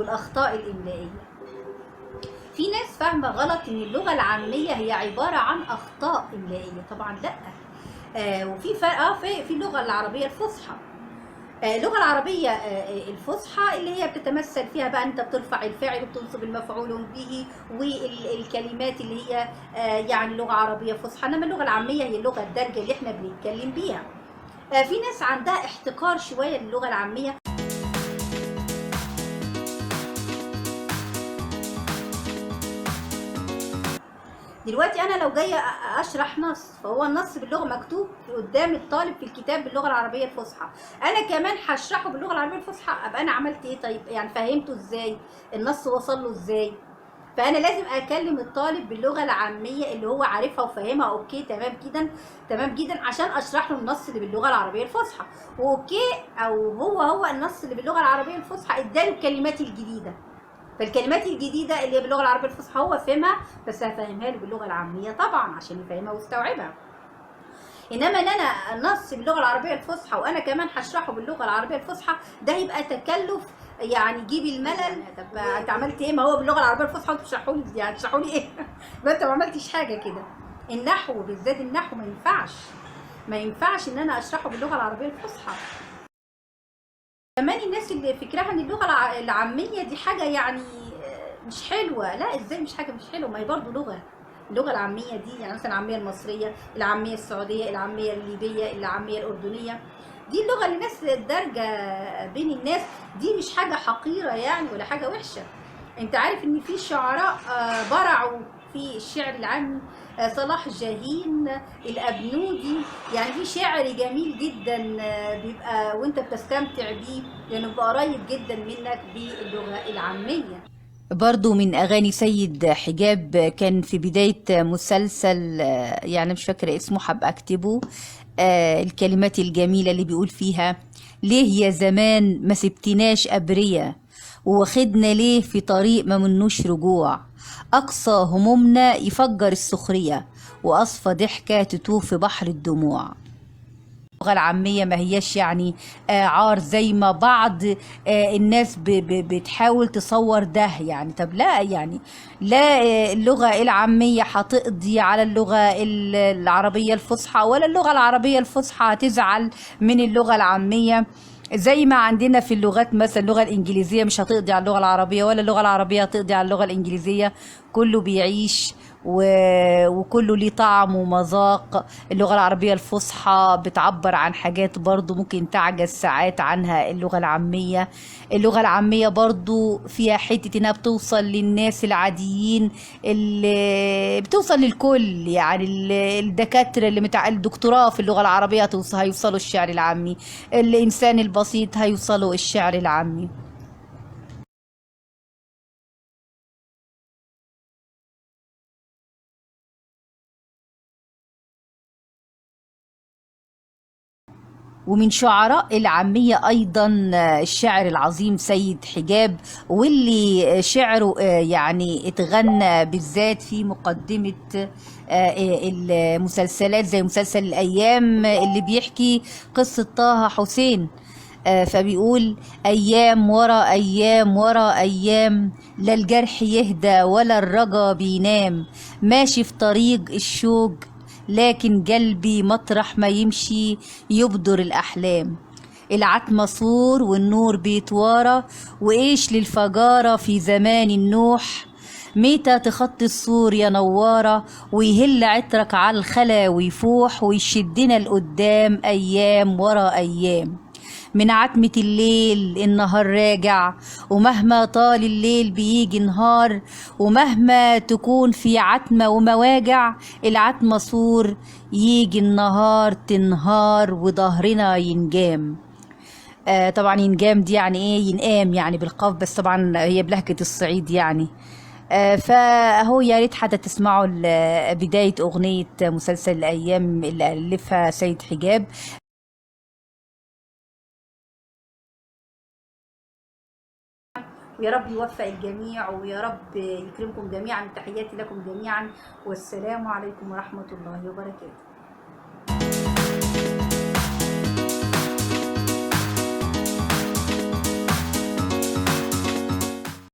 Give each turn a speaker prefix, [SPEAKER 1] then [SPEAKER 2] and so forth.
[SPEAKER 1] والاخطاء الاملائيه. في ناس فاهمه غلط ان اللغه العاميه هي عباره عن اخطاء املائيه، طبعا لا. وفي فرق في اللغه العربيه الفصحى. اللغه العربيه الفصحى اللي هي بتتمثل فيها بقى انت بترفع الفاعل وبتنصب المفعول به، والكلمات اللي هي يعني لغه عربيه فصحى. انما اللغه العاميه هي اللغه الدارجه اللي احنا بنتكلم بيها. في ناس عندها احتقار شويه للغه العاميه. دلوقتي انا لو جايه اشرح نص، فهو النص باللغه مكتوب قدام الطالب في الكتاب باللغه العربيه الفصحى، انا كمان هشرحه باللغه العربيه الفصحى، ابقى انا عملت ايه؟ طيب يعني فهمته ازاي؟ النص وصل له ازاي؟ فانا لازم اكلم الطالب باللغه العاميه اللي هو عارفها وفاهمها. اوكي تمام جدا، تمام جدا، عشان اشرح له النص اللي باللغه العربيه الفصحى. واوكي، او هو النص اللي باللغه العربيه الفصحى اداله الكلمات الجديده، فالكلمات الجديده اللي هي باللغه العربيه الفصحى هو فهمها، بس هفهمها له باللغه العاميه طبعا عشان يفهمها ويستوعبها. انما ان انا نص باللغه العربيه الفصحى وانا كمان هشرحه باللغه العربيه الفصحى، ده هيبقى تكلف يعني يجيب الملل. طب انت عملت ايه؟ ما هو باللغه العربيه الفصحى وانتوا بتشرحوا لي، يعني تشرحوا لي ايه؟ ما انت ما عملتش حاجه كده. النحو بالذات النحو ما ينفعش ان انا اشرحه باللغه العربيه الفصحى. كمان الناس اللي فكرها ان اللغه العاميه دي حاجه يعني مش حلوه. لا، ازاي مش حاجه مش حلوه؟ ما هي برضه لغه. اللغه العاميه دي يعني مثلا العاميه المصريه، العاميه السعوديه، العاميه الليبيه، العاميه الاردنيه، دي اللغه اللي الناس الدارجه بين الناس، دي مش حاجه حقيره يعني ولا حاجه وحشه. انت عارف ان في شعراء برعوا في الشعر العامي، صلاح جاهين، الابنودي، يعني في شعر جميل جدا بيبقى وانت بتستمتع بيه لانه بيبقى قريب جدا منك باللغه العاميه. برضو من أغاني سيد حجاب كان في بداية مسلسل يعني مش فاكرة اسمه، حب أكتبه، الكلمات الجميلة اللي بيقول فيها: ليه يا زمان ما سبتناش أبرية، وواخدنا ليه في طريق ما منوش رجوع، أقصى همومنا يفجر السخرية، وأصفى ضحكة تتوه في بحر الدموع. اللغة العامية ما هياش يعني عار زي ما بعض الناس بتحاول تصور ده يعني. طب لا، يعني لا، اللغة العامية هتقضي على اللغة العربية الفصحى، ولا اللغة العربية الفصحى هتزعل من اللغة العامية. زي ما عندنا في اللغات مثلا اللغة الإنجليزية مش هتقضي على اللغة العربية، ولا اللغة العربية هتقضي على اللغة الإنجليزية. كله بيعيش وكله ليه طعم ومذاق. اللغة العربية الفصحى بتعبر عن حاجات برضو ممكن تعجز ساعات عنها اللغة العامية. اللغة العامية برضو فيها حتة انها بتوصل للناس العاديين، اللي بتوصل للكل، يعني الدكاترة اللي الدكتوراه في اللغة العربية هيوصلوا الشعر العامي، الإنسان البسيط هيوصلوا الشعر العامي. ومن شعراء العامية أيضا الشاعر العظيم سيد حجاب، واللي شعره يعني اتغنى بالذات في مقدمة المسلسلات زي مسلسل الأيام اللي بيحكي قصة طه حسين. فبيقول: أيام ورا أيام ورا أيام، لا الجرح يهدى ولا الرجا بينام، ماشي في طريق الشوق لكن قلبي مطرح ما يمشي يبدر الأحلام. العتمة صور والنور بيتوارى، وإيش للفجارة في زمان النوح، ميتة تخطي السور يا نوارة، ويهل عطرك على الخلا ويفوح، ويشدنا لقدام أيام ورا أيام. من عتمة الليل النهار راجع، ومهما طال الليل بيجي نهار، ومهما تكون في عتمة ومواجع، العتمة سور يجي النهار تنهار وظهرنا ينجام. طبعا ينجام دي يعني ايه؟ ينقام يعني بالقاف، بس طبعا هي بلهجة الصعيد يعني. فهو يا ريت حتى تسمعوا بداية أغنية مسلسل الأيام اللي ألفها سيد حجاب. ويا رب يوفق الجميع، ويا رب يكرمكم جميعا. تحياتي لكم جميعا، والسلام عليكم ورحمة الله وبركاته.